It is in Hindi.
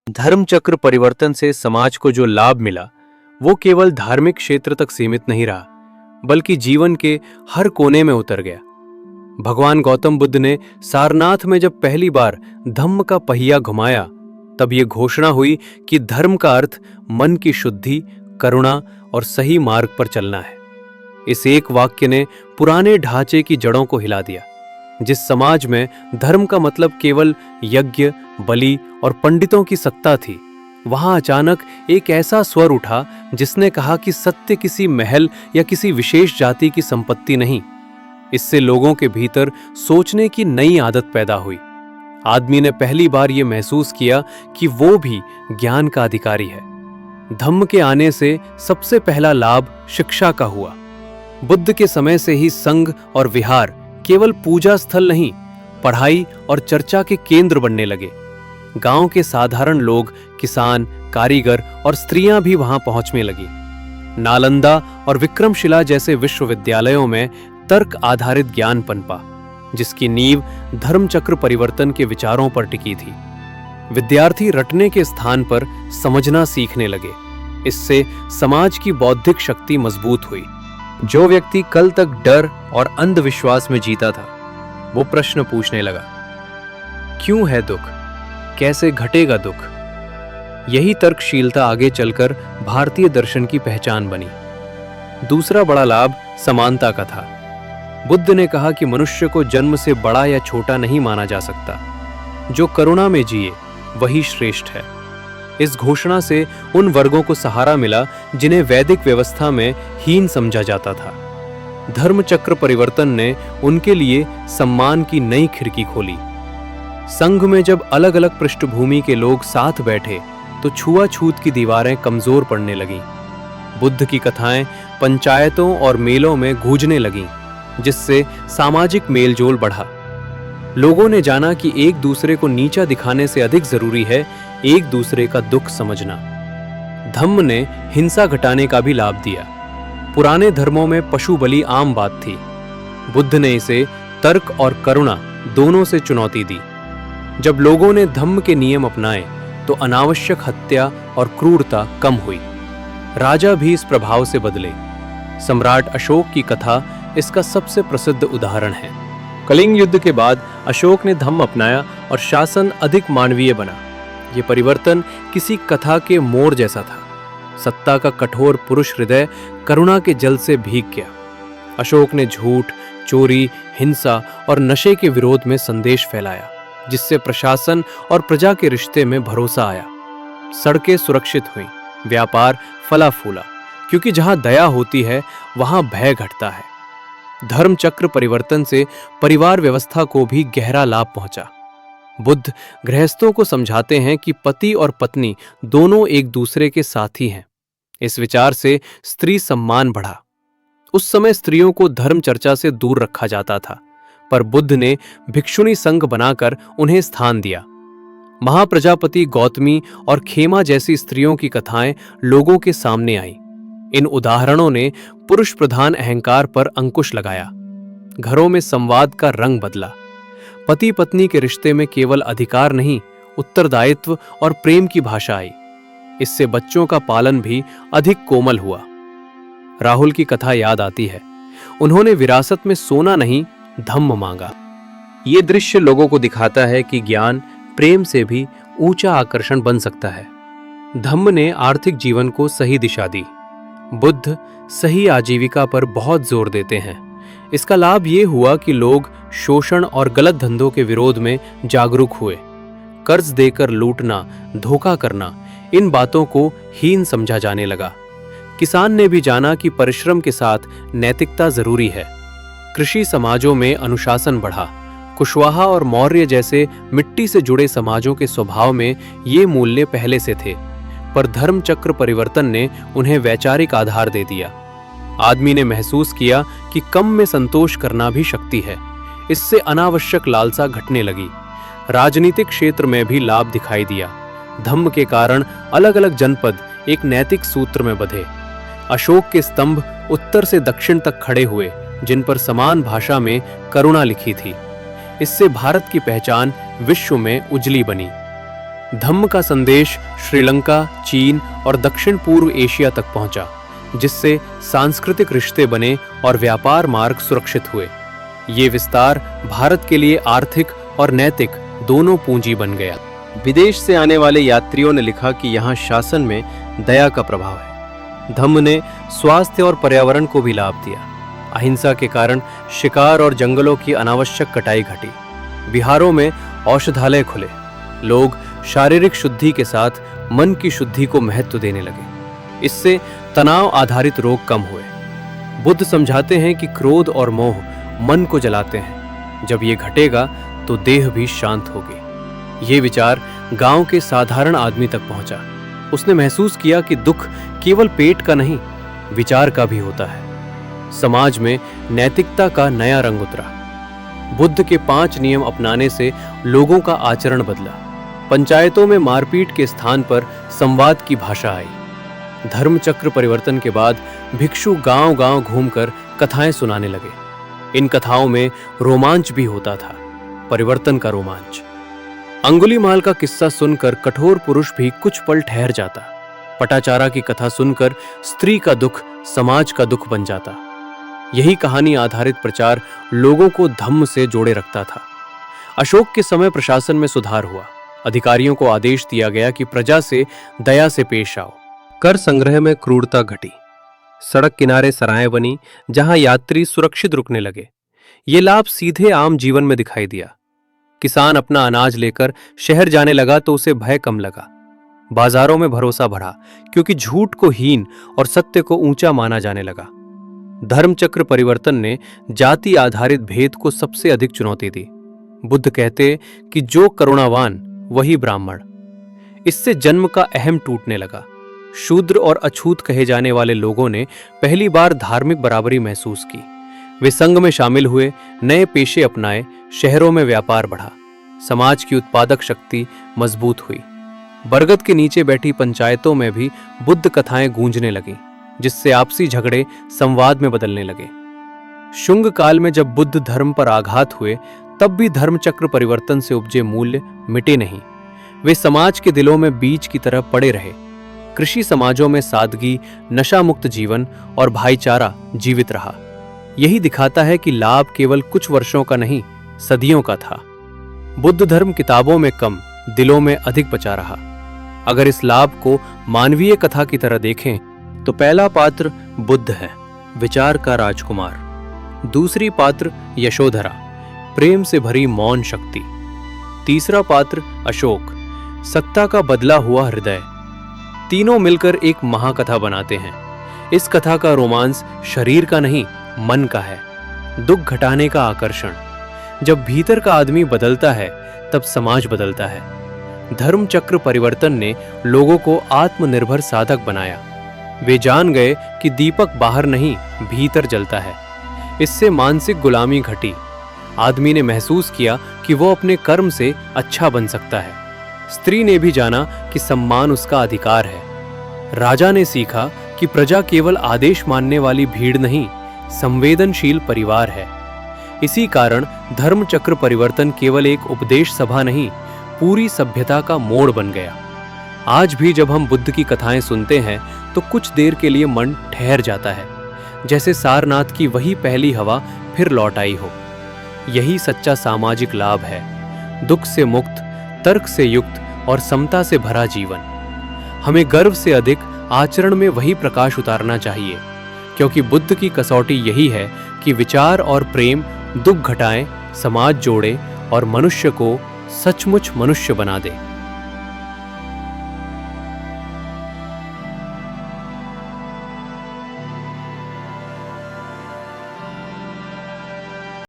धर्मचक्र परिवर्तन से समाज को जो लाभ मिला वो केवल धार्मिक क्षेत्र तक सीमित नहीं रहा, बल्कि जीवन के हर कोने में उतर गया। भगवान गौतम बुद्ध ने सारनाथ में जब पहली बार धम्म का पहिया घुमाया, तब ये घोषणा हुई कि धर्म का अर्थ मन की शुद्धि, करुणा और सही मार्ग पर चलना है। इस एक वाक्य ने पुराने ढांचे की जड़ों को हिला दिया। जिस समाज में धर्म का मतलब केवल यज्ञ, बलि और पंडितों की सत्ता थी, वहां अचानक एक ऐसा स्वर उठा जिसने कहा कि सत्य किसी महल या किसी विशेष जाति की संपत्ति नहीं। इससे लोगों के भीतर सोचने की नई आदत पैदा हुई। आदमी ने पहली बार यह महसूस किया कि वो भी ज्ञान का अधिकारी है। धम्म के आने से सबसे पहला लाभ शिक्षा का हुआ। बुद्ध के समय से ही संघ और विहार केवल पूजा स्थल नहीं, पढ़ाई और चर्चा के केंद्र बनने लगे। गांव के साधारण लोग, किसान, कारीगर और स्त्रियां भी वहां पहुंचने लगी। नालंदा और विक्रमशिला जैसे विश्वविद्यालयों में तर्क आधारित ज्ञान पनपा, जिसकी नींव धर्मचक्र परिवर्तन के विचारों पर टिकी थी। विद्यार्थी रटने के स्थान पर समझना सीखने लगे। इससे समाज की बौद्धिक शक्ति मजबूत हुई। जो व्यक्ति कल तक डर और अंधविश्वास में जीता था, वो प्रश्न पूछने लगा, क्यों है दुख, कैसे घटेगा दुख। यही तर्कशीलता आगे चलकर भारतीय दर्शन की पहचान बनी। दूसरा बड़ा लाभ समानता का था। बुद्ध ने कहा कि मनुष्य को जन्म से बड़ा या छोटा नहीं माना जा सकता। जो करुणा में जिए वही श्रेष्ठ है। इस घोषणा से उन वर्गों को सहारा मिला जिन्हें वैदिक व्यवस्था में हीन समझा जाता था। धर्मचक्र परिवर्तन ने उनके लिए सम्मान की नई खिड़की खोली। संघ में जब अलग अलग पृष्ठभूमि के लोग साथ बैठे तो छुआछूत की दीवारें कमजोर पड़ने लगीं। बुद्ध की कथाएं पंचायतों और मेलों में गूंजने लगीं, जिससे सामाजिक मेलजोल बढ़ा। लोगों ने जाना कि एक दूसरे को नीचा दिखाने से अधिक जरूरी है एक दूसरे का दुख समझना। धम्म ने हिंसा घटाने का भी लाभ दिया। पुराने धर्मों में पशु बलि आम बात थी। बुद्ध ने इसे तर्क और करुणा दोनों से चुनौती दी। जब लोगों ने धम्म के नियम अपनाए तो अनावश्यक हत्या और क्रूरता कम हुई। राजा भी इस प्रभाव से बदले। सम्राट अशोक की कथा इसका सबसे प्रसिद्ध उदाहरण है। कलिंग युद्ध के बाद अशोक ने धम्म अपनाया और शासन अधिक मानवीय बना। यह परिवर्तन किसी कथा के मोड़ जैसा था। सत्ता का कठोर पुरुष हृदय करुणा के जल से भीग गया। अशोक ने झूठ, चोरी, हिंसा और नशे के विरोध में संदेश फैलाया, जिससे प्रशासन और प्रजा के रिश्ते में भरोसा आया। सड़कें सुरक्षित हुईं, व्यापार फला फूला, क्योंकि जहां दया होती है वहां भय घटता है। धर्मचक्र परिवर्तन से परिवार व्यवस्था को भी गहरा लाभ पहुंचा। बुद्ध गृहस्थों को समझाते हैं कि पति और पत्नी दोनों एक दूसरे के साथी हैं। इस विचार से स्त्री सम्मान बढ़ा। उस समय स्त्रियों को धर्म चर्चा से दूर रखा जाता था, पर बुद्ध ने भिक्षुणी संघ बनाकर उन्हें स्थान दिया। महाप्रजापति गौतमी और खेमा जैसी स्त्रियों की कथाएं लोगों के सामने आईं। इन उदाहरणों ने पुरुष प्रधान अहंकार पर अंकुश लगाया। घरों में संवाद का रंग बदला। पति पत्नी के रिश्ते में केवल अधिकार नहीं, उत्तरदायित्व और प्रेम की भाषा आई। इससे बच्चों का पालन भी अधिक कोमल हुआ। राहुल की कथा याद आती है। उन्होंने विरासत में सोना नहीं, धम्म मांगा। ये दृश्य लोगों को दिखाता है कि ज्ञान प्रेम से भी ऊंचा आकर्षण बन सकता है। धम्म ने आर्थिक जीवन को सही दिशा दी। बुद्ध सही आजीविका पर बहुत जोर देते हैं। इसका लाभ ये हुआ कि लोग शोषण और गलत धंधों के विरोध में जागरूक हुए। कर्ज देकर लूटना, धोखा करना, इन बातों को हीन समझा जाने लगा। किसान ने भी जाना कि परिश्रम के साथ नैतिकता जरूरी है। कृषि समाजों में अनुशासन बढ़ा। कुशवाहा और मौर्य जैसे मिट्टी से जुड़े समाजों के स्वभाव में ये मूल्य पहले से थे, पर धर्मचक्र परिवर्तन ने उन्हें वैचारिक आधार दे दिया। आदमी ने महसूस किया कि कम में संतोष करना भी शक्ति है। इससे अनावश्यक लालसा घटने लगी। राजनीतिक क्षेत्र में भी लाभ दिखाई दिया। धम्म के कारण अलग अलग जनपद एक नैतिक सूत्र में बंधे। अशोक के स्तंभ उत्तर से दक्षिण तक खड़े हुए, जिन पर समान भाषा में करुणा लिखी थी। इससे भारत की पहचान विश्व में उजली बनी। धम्म का संदेश श्रीलंका, चीन और दक्षिण पूर्व एशिया तक पहुंचा, जिससे सांस्कृतिक रिश्ते बने और व्यापार मार्ग सुरक्षित हुए। ये विस्तार भारत के लिए आर्थिक और नैतिक दोनों पूंजी बन गया। विदेश से आने वाले यात्रियों ने लिखा कि यहाँ शासन में दया का प्रभाव है। धम्म ने स्वास्थ्य और पर्यावरण को भी लाभ दिया। अहिंसा के कारण शिकार और जंगलों की अनावश्यक कटाई घटी। बिहारों में औषधालय खुले। लोग शारीरिक शुद्धि के साथ मन की शुद्धि को महत्व देने लगे। इससे तनाव आधारित रोग कम हुए। बुद्ध समझाते हैं कि क्रोध और मोह मन को जलाते हैं। जब ये घटेगा तो देह भी शांत होगी। ये विचार गांव के साधारण आदमी तक पहुंचा। उसने महसूस किया कि दुख केवल पेट का नहीं, विचार का भी होता है। समाज में नैतिकता का नया रंग उतरा। बुद्ध के 5 नियम अपनाने से लोगों का आचरण बदला। पंचायतों में मारपीट के स्थान पर संवाद की भाषा आई। धर्म चक्र परिवर्तन के बाद भिक्षु गांव-गांव घूमकर कथाएं सुनाने लगे। इन कथाओं में रोमांच भी होता था, परिवर्तन का रोमांच। अंगुलीमाल का किस्सा सुनकर कठोर पुरुष भी कुछ पल ठहर जाता। पटाचारा की कथा सुनकर स्त्री का दुख समाज का दुख बन जाता। यही कहानी आधारित प्रचार लोगों को धम्म से जोड़े रखता था। अशोक के समय प्रशासन में सुधार हुआ। अधिकारियों को आदेश दिया गया कि प्रजा से दया से पेश आओ। कर संग्रह में क्रूरता घटी। सड़क किनारे सराएं बनी, जहां यात्री सुरक्षित रुकने लगे। ये लाभ सीधे आम जीवन में दिखाई दिया। किसान अपना अनाज लेकर शहर जाने लगा तो उसे भय कम लगा। बाजारों में भरोसा बढ़ा, क्योंकि झूठ को हीन और सत्य को ऊंचा माना जाने लगा। धर्मचक्र परिवर्तन ने जाति आधारित भेद को सबसे अधिक चुनौती दी। बुद्ध कहते कि जो करुणावान वही ब्राह्मण। इससे जन्म का अहम टूटने लगा। शूद्र और अछूत कहे जाने वाले लोगों ने पहली बार धार्मिक बराबरी महसूस की। वे संघ में शामिल हुए, नए पेशे अपनाए, शहरों में व्यापार बढ़ा। समाज की उत्पादक शक्ति मजबूत हुई। बरगद के नीचे बैठी पंचायतों में भी बुद्ध कथाएं गूंजने लगीं, जिससे आपसी झगड़े संवाद में बदलने लगे। शुंग काल में जब बुद्ध धर्म पर आघात हुए, तब भी धर्मचक्र परिवर्तन से उपजे मूल्य मिटे नहीं। वे समाज के दिलों में बीज की तरह पड़े रहे। कृषि समाजों में सादगी, नशा मुक्त जीवन और भाईचारा जीवित रहा। यही दिखाता है कि लाभ केवल कुछ वर्षों का नहीं, सदियों का था। बुद्ध धर्म किताबों में कम, दिलों में अधिक बचा रहा। अगर इस लाभ को मानवीय कथा की तरह देखें तो पहला पात्र बुद्ध है, विचार का राजकुमार। दूसरी पात्र यशोधरा, प्रेम से भरी मौन शक्ति। तीसरा पात्र अशोक, सत्ता का बदला हुआ हृदय। तीनों मिलकर एक महाकथा बनाते हैं। इस कथा का रोमांस शरीर का नहीं, मन का है। दुख घटाने का आकर्षण। जब भीतर का आदमी बदलता है, तब समाज बदलता है। धर्म चक्र परिवर्तन ने लोगों को आत्मनिर्भर साधक बनाया। वे जान गए कि दीपक बाहर नहीं, भीतर जलता है। इससे मानसिक गुलामी घटी। आदमी ने महसूस किया कि वो अपने कर्म से अच्छा बन सकता है। स्त्री ने भी जाना कि सम्मान उसका अधिकार है। राजा ने सीखा कि प्रजा केवल आदेश मानने वाली भीड़ नहीं, संवेदनशील परिवार है। इसी कारण धर्म चक्र परिवर्तन केवल एक उपदेश सभा नहीं, पूरी सभ्यता का मोड़ बन गया। आज भी जब हम बुद्ध की कथाएं सुनते हैं तो कुछ देर के लिए मन ठहर जाता है, जैसे सारनाथ की वही पहली हवा फिर लौट आई हो। यही सच्चा सामाजिक लाभ है, दुख से मुक्त, तर्क से युक्त और समता से भरा जीवन। हमें गर्व से अधिक आचरण में वही प्रकाश उतारना चाहिए, क्योंकि बुद्ध की कसौटी यही है कि विचार और प्रेम दुख घटाएं, समाज जोड़े और मनुष्य को सचमुच मनुष्य बना दे।